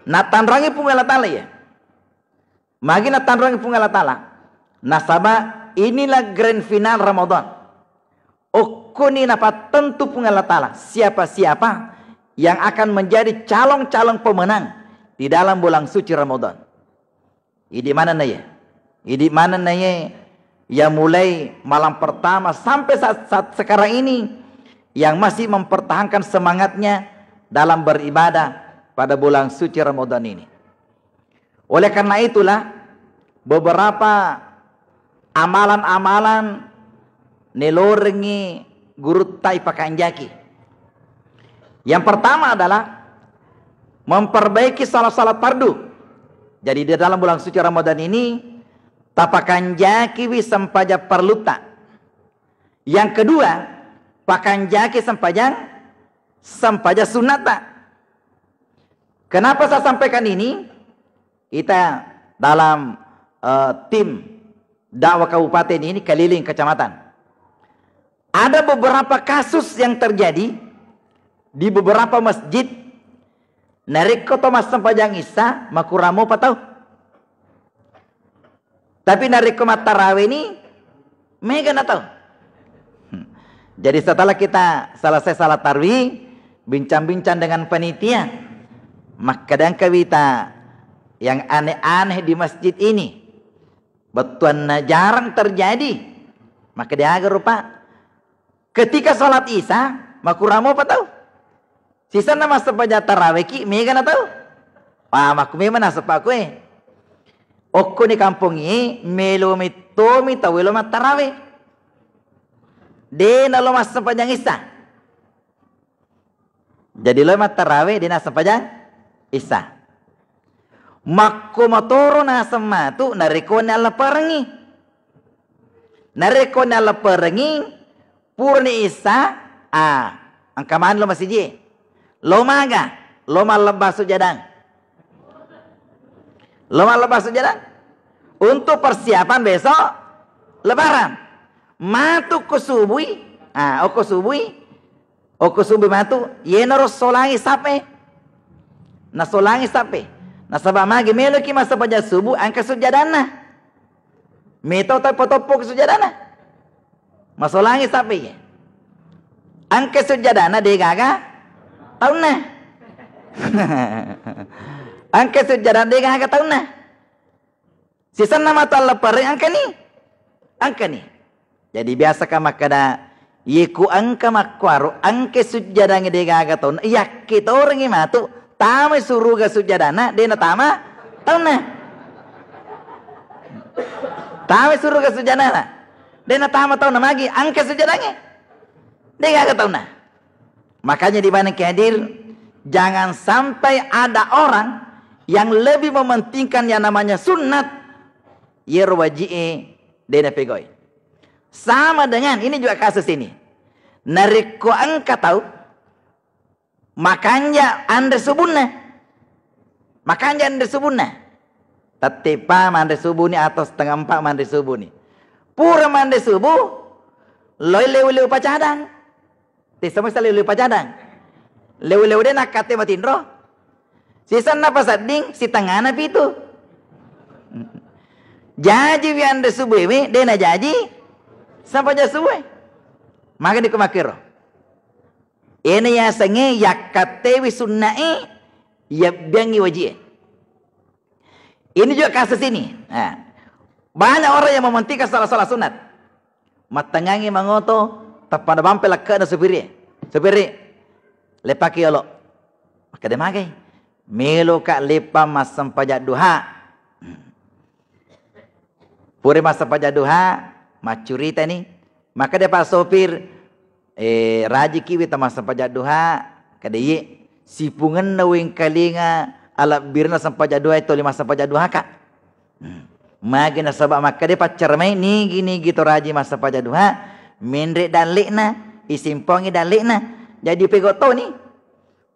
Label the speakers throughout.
Speaker 1: Natanrangi pung Allah Ta'ala ya. Magi natanrangi pung Allah Ta'ala. Nasaba inilah grand final Ramadan. Okuni napa tentu pung Allah Ta'ala. Siapa-siapa yang akan menjadi calon-calon pemenang di dalam bulan suci Ramadan. Ini mana ya? Ini mana ya? Yang mulai malam pertama sampai saat sekarang ini yang masih mempertahankan semangatnya dalam beribadah pada bulan suci Ramadan ini. Oleh karena itulah beberapa amalan-amalan nelorengi guru tai pakanjaki. Yang pertama adalah memperbaiki salat-salat fardu. Jadi di dalam bulan suci Ramadan ini tapakanjaki wi sampaja perluta. Yang kedua, pakanjaki sampaja sunata. Kenapa saya sampaikan ini? Kita dalam tim dakwah kabupaten ini keliling kecamatan. Ada beberapa kasus yang terjadi di beberapa masjid. Nariko Thomas sampajang isa makuramo patau. Tapi nariko matarawe ini mega natau. Jadi setelah kita selesai salat tarawih, bincang-bincang dengan panitia, maka kadang kawita yang aneh-aneh di masjid ini betuan jarang terjadi. Maka dia agar rupa ketika sholat isya makuramo apa tahu sisa nama sepaja tarawih ki mega na tahu maku memang nasapa aku okko ni kampung ini melo mitomi tawelo mat tarawih de na lo mas sepanjang isya. Jadi lo mat tarawih de na sepanjang isya. Makko matoro na sematu nareko na Allah perengi. Nareko na Allah perengi purni isa angkaman lo masih je. Lo maga, lo malebas sujadang. Lo malebas sujadang. Untuk persiapan besok lebaran. Matu ko subui, oko subui matu yenoro solangi sape. Na solangi sape. Nasaba magi melo ki masa paja subuh angka sujadana. Meto topo ke sujadana. Masolangi sapi. Angka sujadana de gaga tauna. Angka sujadana de gaga tauna. Sisan nama Allah pare angka ni. Jadi biasa ka makada yiku angka makwaru angka sujadana de gaga tauna. Yakki torengi matu tama suruga sujadana dena tama tauna. Tama suruga sujadana dena tama tauna magi angka sujadanya dia gak tauna. Makanya di mana hadir jangan sampai ada orang yang lebih mementingkan yang namanya sunat yerwaji'e dena pegoi. Sama dengan ini juga kasus ini. Nariko angka tahu makanya anda subunna. Tatipa mandi subuh ni atau setengah 4 mandi subuh ni. Pura mandi subuh leu pacadang. Ti sama sekali leu pacadang. Leu de nak kate matindro. Sisan na pasading si tangana pitu. Jaji wi anda subuh wi dena jaji sampai ja subuh. Maka dikumakiro. Ini ya sange yakatewi sunnai ya biangi wajib. Ini juga kasus ini. Nah, banyak orang yang mementingkan salah-salah sunat. Matangangi mangoto tapada bampel lakana supiri lepaki yolo. Maka dia magai melo ka lepa masam pajak duha. Puri masa pajak duha macurita ni. Maka dia pak sopir raji kiwi tamasa pajak duha kadeye sipungan nawing kalinga ala birna sampajak duha itu 5 sampajak duha kak. Magi nasabak maka dia pacar main ni gini gitu raji masa pajak duha mendrek dan lekna isimpongi dan lekna jadi pegoto ni.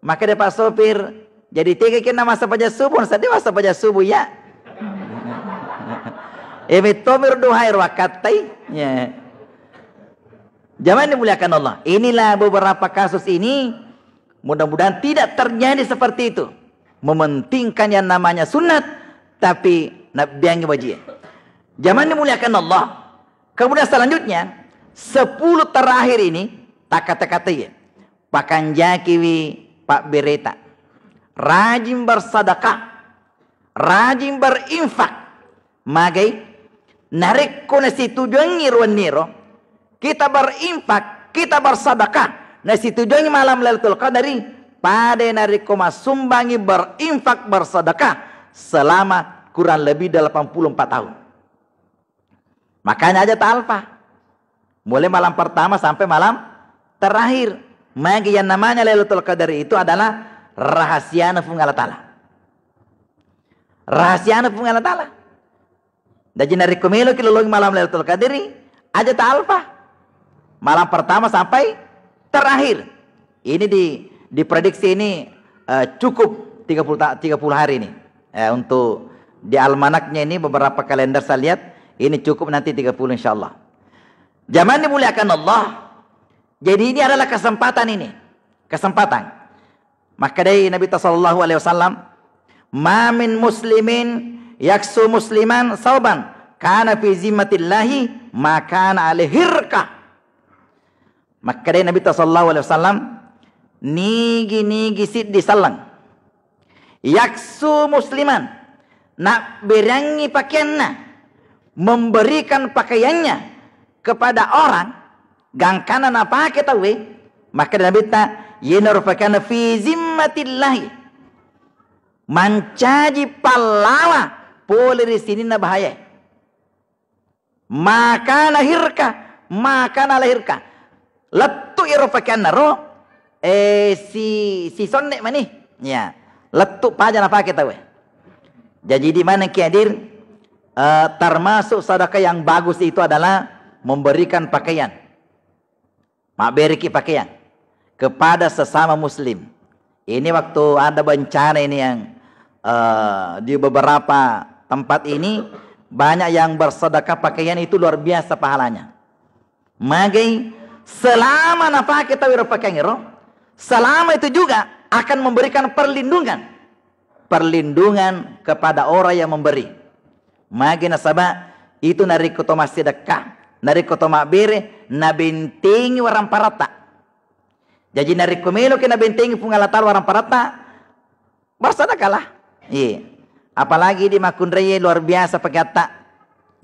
Speaker 1: Maka dia pak sopir jadi tiga kena masa pajak subuh sadé masa pajak subuh ya. Tomir duha irwakatai ya. Jangan dimuliakan Allah. Inilah beberapa kasus ini. Mudah-mudahan tidak terjadi seperti itu. mementingkan yang namanya sunat, tapi nabiangi wajib. Zaman dimuliakan Allah. Kemudian selanjutnya 10 terakhir ini tak kata-kata ya. Pakan jakiwi Pak Bereta. Rajin bersedekah, rajin berinfak. Magai narik ko na si tujuan niro. Kita berinfak, kita bersedekah. Na si tujuan malam Lailatul Qadari pada narik ko masumbangi berinfak bersedekah selama kurang lebih 84 tahun. Makanya aja talpa. Mulai malam pertama sampai malam terakhir. Maka yang namanya Lailatul Qadar itu adalah rahasia nafung Allah Ta'ala. Rahasia nafung Allah Ta'ala. Dan jenari kumelo kilolong malam Lailatul Qadar aja talpa. Malam pertama sampai terakhir. Ini diprediksi ini cukup 30 hari ini. Untuk di almanaknya ini beberapa kalender saya lihat. Ini cukup nanti 30 insyaallah. Zaman dimuliakan Allah. Jadi ini adalah kesempatan ini. Kesempatan. Maka dari Nabi sallallahu alaihi wasallam, "Ma min muslimin yaksu musliman sauban kana fi zimmatillahi ma kana alaihi hirqah." Maka dari Nabi sallallahu alaihi wasallam, nigi siddi sallang. Yaksu musliman, nak berangi pakaiannya, memberikan pakaiannya kepada orang gangkana apa kita we, maka Nabi ta yenarfakana fi zimmatillahi, mancaji pahlawa boleh di sini na bahaya, maka lahirka letu irfakana ro si sonnek mani ya letu paja apa kita we. Jadi di mana kiadir termasuk sedekah yang bagus itu adalah memberikan pakaian. Beriki pakaian kepada sesama muslim. Ini waktu ada bencana ini yang di beberapa tempat ini banyak yang bersedekah pakaian itu luar biasa pahalanya. Magai selama napa kita pakaian itu, selama itu juga akan memberikan perlindungan kepada orang yang memberi. Magi nasaba itu nari kotoma sedekah, nari kotoma bere, na bentingi warang parata. Jadi nari kumelo ke na bentingi pungalatal warang parata, bersedekah lah. Iya. Apalagi di Makundraye luar biasa pakata.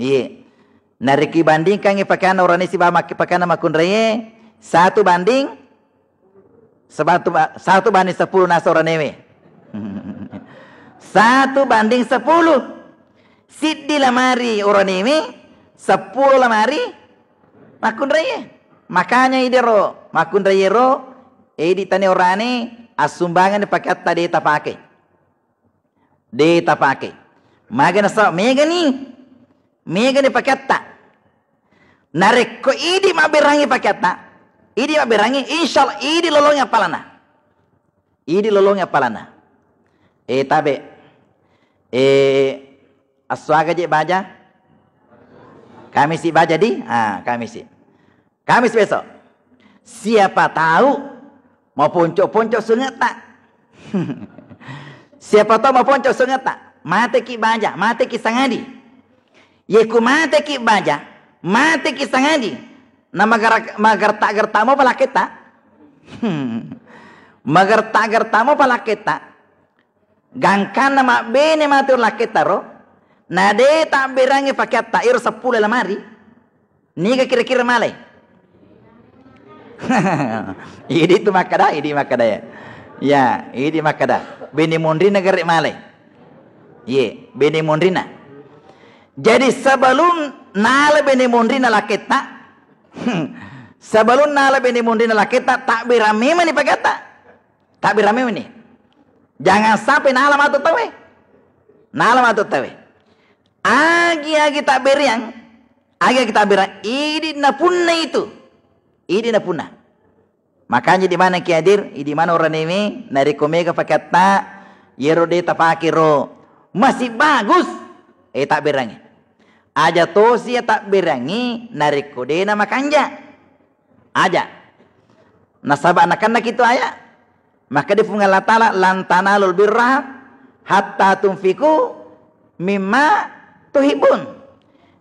Speaker 1: Iya. Nari kibandingkan pakaian orang ini si bamak pakaian Makundraye 1 banding 10 nasoranewe. 1 banding 10. Siddi lamari orang ini 10 lamari Makundraye. Makanya idero Makundraye ro di tani orane asumbangan pakai tadi tapake. Deta pakai. Magana sa megani pakai ta. Nareko idi maberangi pakai ta. Idi maberangi insyaallah idi lolongnya palana. Idi lolongnya palana. Tabe. Aswaga je baja. Kamis si baja di? Kamis si. Kamis besok. Siapa tahu mau poncok-poncok sungat tak? Siapa tahu mau poncok sungat tak? Mate ki baja, mate ki sangadi. Yeku mate ki baja, mate ki sangadi. Na magarta mo pala kita. Magarta mo pala kita. Gangkan nama bene matur lakita ro. Nade tak berangi pakai tair 10 lemari. Niga kira-kira malai. Ini tu makada ya. Ya, ini makada. Bene mondrina gerik malai. Ye, bene mondrina. Jadi sebelum nala bene mondrina lakita, sebelum nala bene mondrina lakita tak berame mani pakai tak berame mani. Jangan sampai nala matu tawe. Nala matu tawe. Agi tak beriang, agi kita beriang. Ini napunna itu, ini napunna. Makanya di mana kiadir, di mana orang ini nari komega pakai tak, yerode tak pakai ro, masih bagus. Tak berangi. Aja tosi tak berangi, nari kode nama kanja. Aja. Nasabah anak-anak itu ayah. Maka di fungal latala lantana lul birra hatta tunfiku mimma tuhibun.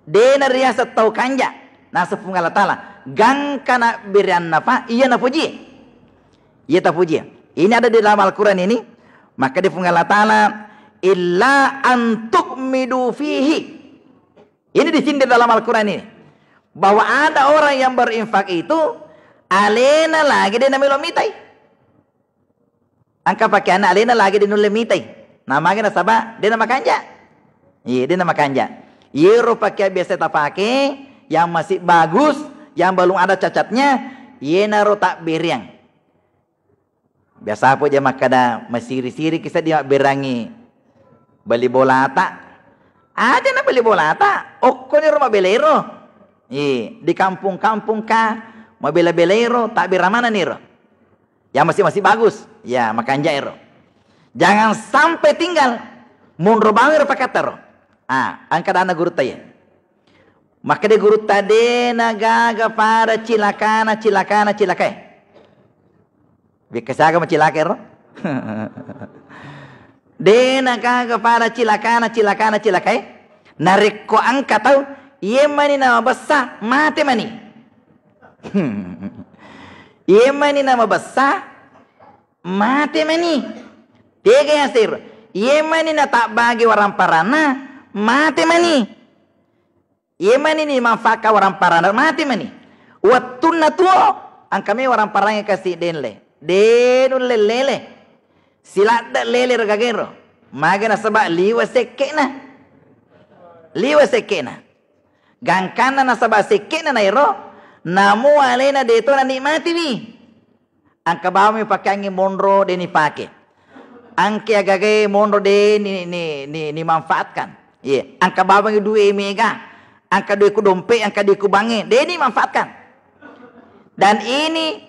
Speaker 1: Dena riasa tau kanja na sepung Allah Ta'ala gang kana berian napa iya na puji. Iya ta puji. Ini ada di dalam Al-Quran ini. Maka di fungal Allah Ta'ala illa antuk midu fihi. Ini di sini dalam Al-Quran ini. Bahwa ada orang yang berinfak itu alena lagi dia namilo mitai. Angka pakai anak alena lagi dia nulle mitai. Namanya nasabah dia nama kanja. Iya dia nama kanja. Yero pakai biasa tak pakai yang masih bagus, yang belum ada cacatnya, ye naro tak beriang. Biasa apa aja makada mesiri-siri kisah dia berangi beli bola tak. Ada na beli bola tak. Okko ni rumah belero. Di kampung-kampung kah mau belero tak beramana nih ro. Yang masih bagus. Ya makan jairo. Jangan sampai tinggal mundur bangir pakai taro. Angkat anak guru tanya. Maka dia guru tadi nagaga para cilakana. Bikasaga macilake ro. Dena kaga para cilakana. Narik ko angka tau. Ye mani nama besar mati mani. Ye mani nama besar mati mani. Tiga yang sir. Ye mani na tak bagi orang parana mati mani. Ye mani ni manfaat orang parana mati mani. Watun na tuo angkami orang parana kasih denle. Denun lele. Silada lele regagero. Magana sabak liwa sekena. Gangkana na sabak sekena na iro. Namu alena de ito na nikmati mi. Angka bawa mi pakangi monro de ni pake. Angke agage monro de ni manfaatkan. Iya. Angka bawa mi duwe mega. Angka duwe ku dompet, angka duwe ku bange. De ni manfaatkan. Dan ini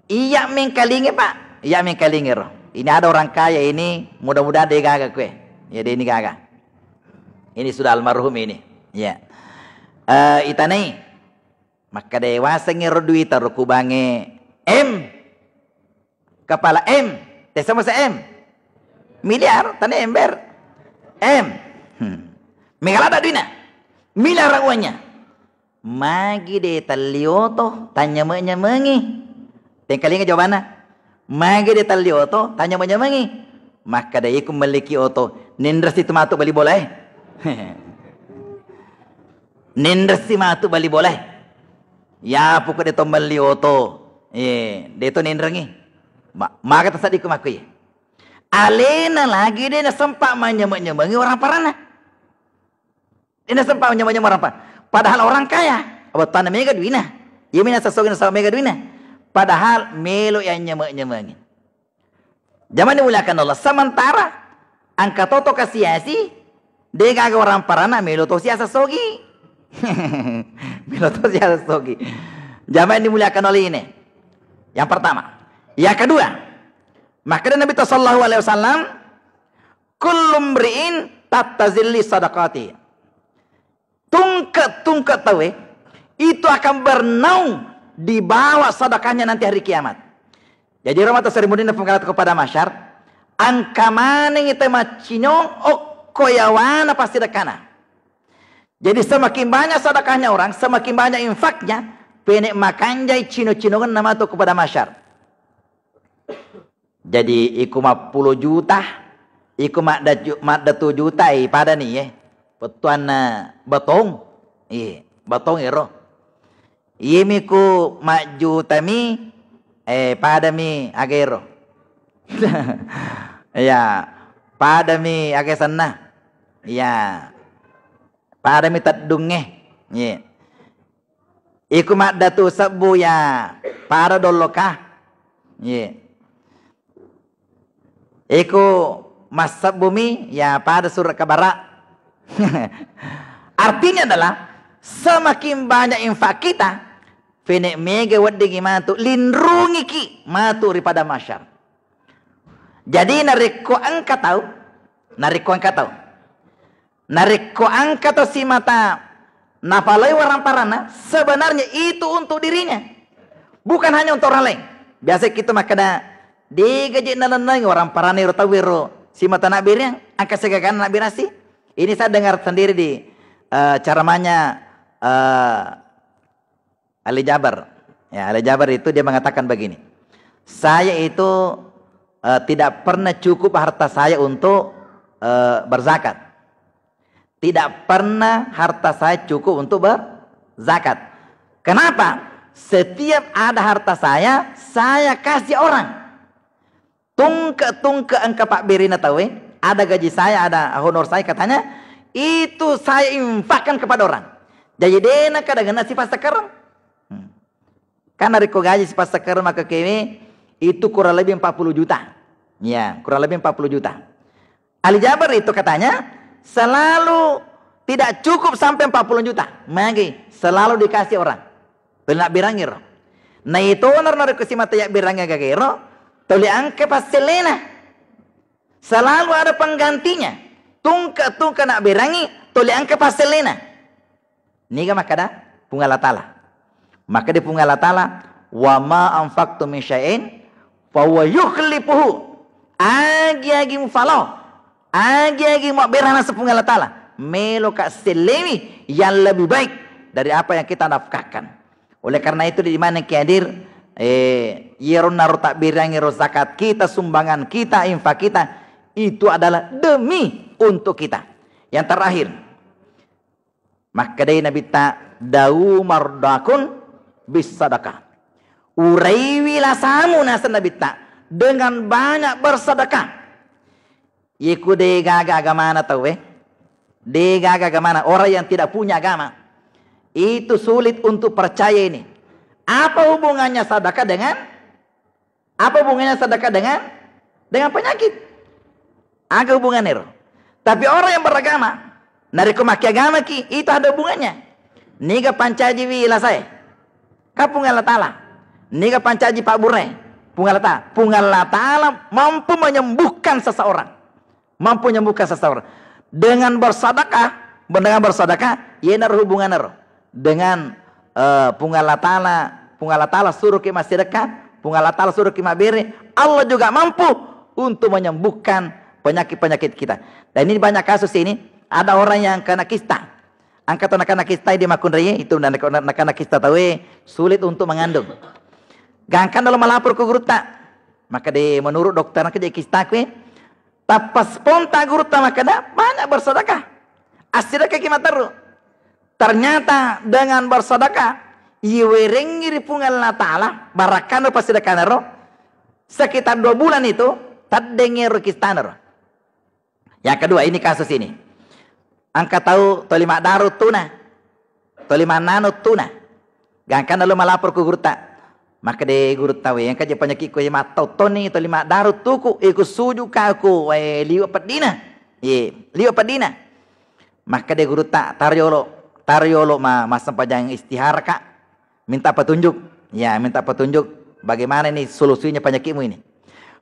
Speaker 1: iya mengkalingi pak. Iya mengkalingi roh. Ini ada orang kaya ini. Mudah-mudahan dia gagah kue. Ya dia ini gagah. Ini sudah almarhum ini. Ya. Itanai. Maka dewasa ngero duit taruh kubange. M. Kepala M. Desa masa M. Miliar. Tanya ember. M. Megalada duitnya. Miliar uangnya. Magi de talioto. Tanya menyi. Tengkalinga jawabannya. Magi de talioto. Tanya menyi. Maka dia ikut memiliki oto. Nindras itu matuk bali bola Nindras itu matuk bali bola Ya pukul dia tombali oto. Dia itu nindrangi. Maka tersadik ke makui. Alena lagi dia sempat menyemangi orang parana. Dia sempat menyemangi orang parana. Padahal orang kaya. Abad tanah mega duina. Ia mina sesogin sama mega duina. Padahal melo yang nyemangi. Zaman dimuliakan Allah. Sementara angka toto kasiasi. Dia kagak orang parana melo to siasa sogi. Melo to siasa sogi. Zaman dimuliakan oleh ini. Yang pertama. Yang kedua. Maka Nabi sallallahu alaihi wasallam kullum ri'in tatazilli sadaqati. Tungkat tawe itu akan bernaung di bawah sedekahnya nanti hari kiamat. Jadi rahmat Sarimuddin pengkalat kepada masyar angka maning itu macinong koyawana pasti dekana. Jadi semakin banyak sedekahnya orang, semakin banyak infaknya, penek makanjai cino-cinongan nama itu kepada masyar. Jadi iku 10 juta, iku mak 2 juta pada nih petuan batong. Batong ero. Imiku mak juta mi pada mi agero. Ya, pada mi age sana. Ya. Pada mi tadunge. Ya. Iku mak datu sabu ya para doloka. Ya. Iku masab bumi ya pada surat kabarak. Artinya adalah semakin banyak infak kita, fenek mega wadigi matu lindrungi ki matu daripada masyar. Jadi nariko angka tahu, nariko angka tahu si mata napalai orang parana sebenarnya itu untuk dirinya, bukan hanya untuk orang lain. Biasa kita makada digaji nalanang orang parana ro tawiro Si mata nak birang, angka segakan nak birasi. Ini saya dengar sendiri di ceramahnya Ali Jabar. Ya, Ali Jabar itu dia mengatakan begini. Saya itu tidak pernah cukup harta saya untuk berzakat. Tidak pernah harta saya cukup untuk berzakat. Kenapa? Setiap ada harta saya kasih orang. Tungke angka Pak Birina tahu, ada gaji saya, ada honor saya katanya, itu saya infakkan kepada orang. Jadi dena kadang-kadang sifat sekarang. Karena riko gaji sifat sekarang maka kini itu kurang lebih 40 juta. Ya, kurang lebih 40 juta. Ali Jabar itu katanya selalu tidak cukup sampai 40 juta. Magi selalu dikasih orang. Tidak birangir. Nah itu benar kesimata ya birangnya gagero. Tuli angke paselena. Selalu ada penggantinya. Tungka nak birangi. Tuli angke paselena. Niga makada punggala tala. Maka di punggala tala. Wa ma anfaqtu min syai'in fa huwa yukhlifuhu. Agi mufalo. Agi mau berana sepunggala tala. Melo kak selemi yang lebih baik dari apa yang kita nafkahkan. Oleh karena itu di mana kiadir yerun naruh tak birangi zakat kita, sumbangan kita, infak kita itu adalah demi untuk kita. Yang terakhir, maka dari Nabi tak dau mardakun bis sadaqah. Uraiwilah samu nasa Nabi tak dengan banyak bersedekah. Yiku degaga agamana tahu degaga agamana orang yang tidak punya agama itu sulit untuk percaya ini. Apa hubungannya sedekah dengan penyakit? Agak hubungannya. Tapi orang yang beragama, nariko maki agama ki itu ada hubungannya. Niga pancaji wila saya. Kapungala tala. Niga pancaji Pak Bure. Punggala ta'ala mampu menyembuhkan seseorang. Dengan bersedekah, yenar hubungan dengan punggala ta'ala suruh ki masih dekat, punggala ta'ala suruh ki mabiri, Allah juga mampu untuk menyembuhkan penyakit-penyakit kita. Dan ini banyak kasus ini, ada orang yang kena kista. Angkat anak-anak kista di makun raya, itu anak-anak kista tahu sulit untuk mengandung. Gangkan dalam melapor ke guru tak. Maka menurut dokter nak dia kista kue. Tapas ponta guru tak maka dah banyak bersedekah. Asyiknya kimat ternyata dengan bersedekah. Iwerengiri pungal ta'ala. Barakan pas sedekah naro. Sekitar 2 bulan itu. Tadengir kista naro. Yang kedua ini kasus ini. Angka tahu tolima darut tuna. Tolima nanut tuna. Gangkan lalu melapor ke guru tak. Maka de guru tahu yang kerja penyakit ku yang matau toni itu 5 darut tuku ikut suju kaku liwa pedina liwa pedina. Maka de guru tak tariolo masa panjang istihara kak minta petunjuk bagaimana ini solusinya penyakitmu ini.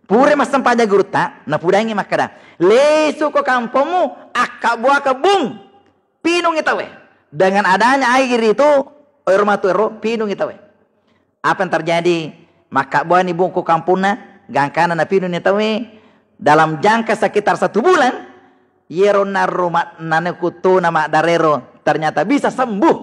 Speaker 1: Pure masa panjang guru tak na pudangi maka dah lesu ko kampungmu akak buah kebung pinung itawe dengan adanya air itu air matu pinung itawe. Apa yang terjadi? Maka buah ni bungku kampuna, gangkana na pinu ni tahu dalam jangka sekitar 1 bulan, yero narumat nanekutu nama darero ternyata bisa sembuh.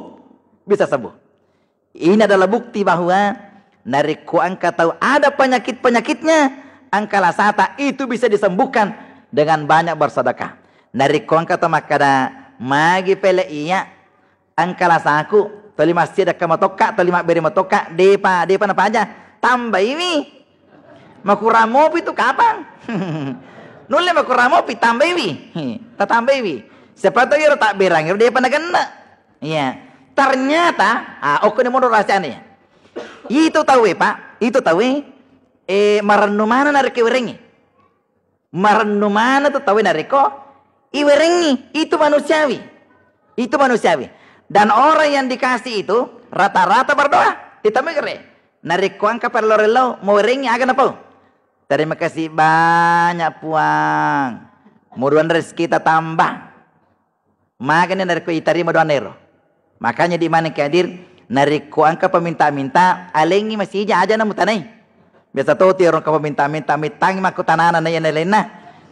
Speaker 1: Ini adalah bukti bahwa nariku angka tahu ada penyakit-penyakitnya, angka lasata itu bisa disembuhkan dengan banyak bersedekah. Nariku angka tahu makada magi pele iya angka lasaku. Tali masjid ada matoka, tali mak beri matoka, depa apa aja? Tambah ini. Makuramopi itu kapan? Nulle makuramopi tambah ini. Tambah ini. Siapa tahu ya tak berang, ya depa nak kena. Iya. Ternyata, oke ni menurut rahasianya. Itu tahu Pak, itu tahu maranu mana narik iwerengi. Maranu mana tu tahu nariko iwerengi, itu manusiawi. Dan orang yang dikasih itu rata-rata berdoa. Kita mikir narik kuang kapal lorelo mau ringi agan apa? Terima kasih banyak puang. Mudah rezeki kita tambah. Makanya narik ku itari maduanero. Makanya di mana kehadir narik kuang ka peminta-minta alengi masih aja namu tanai. Biasa tuh ti orang ka peminta-minta mitang maku tanana na yan elena.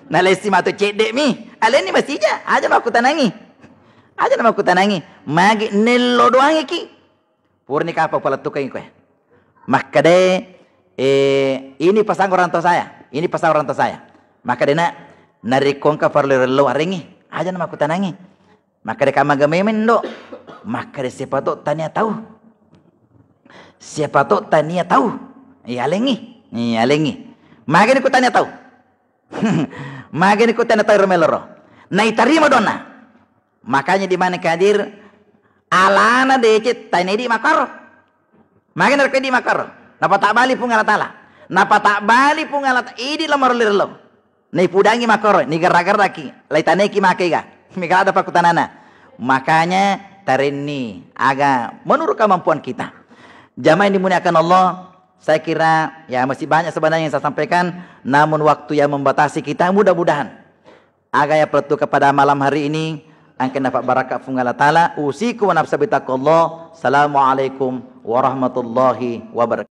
Speaker 1: Nalesi matu cedek mi. Ale ni masija. Aja aku tanangi. Aja nama aku tanangi. Magi nello doang iki. Purni kapa pala tukai kowe. Maka ini pasang orang tua saya. Ini pasang orang tua saya. Maka dena narikongka parlero arengi. Aja nama aku tanangi. Maka deka magamemen do. Maka de siapa tu tania tahu. Siapa tu tania tahu. Iya alengi. Maka ni ku tanya tahu. Maka ni ku tanya tahu romeloro. Nai tarima dona. Makanya di mana kadir alana dece tanya di makaro. Maka ni di makaro. Napa tak bali pun alatala. Napa tak bali pun alat idi lamar lirlo. Nai pudangi makaro. Ni gara-gara ki. Lai taneki makega. Mika ada pakutanana. Makanya tarini agak menurut kemampuan kita. Jamaah yang dimuliakan Allah. Saya kira ya masih banyak sebenarnya yang saya sampaikan, namun waktu yang membatasi kita, mudah-mudahan agak ya perlu kepada malam hari ini angkat dapat barakat funggala taala. Usiku wa nafsa bitaqallah. Assalamualaikum warahmatullahi wabarakatuh.